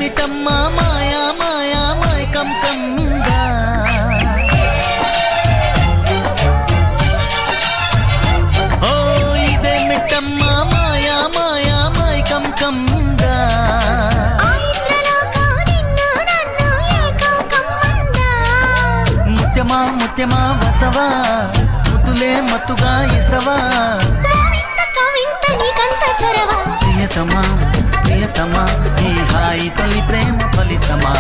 ఇదేమిటమ్మా మాయా మాయా మైకం కమ్మిందా ఓ ఇదేమిటమ్మా మాయా మాయా మైకం కమ్మిందా ముత్యమా ముత్యమా వస్తవా ముద్దులే మత్తుగా ఇస్తవా ప్రియతమా ప్రియతమా ఈ హాయి తొలి ప్రేమ ఫలితమా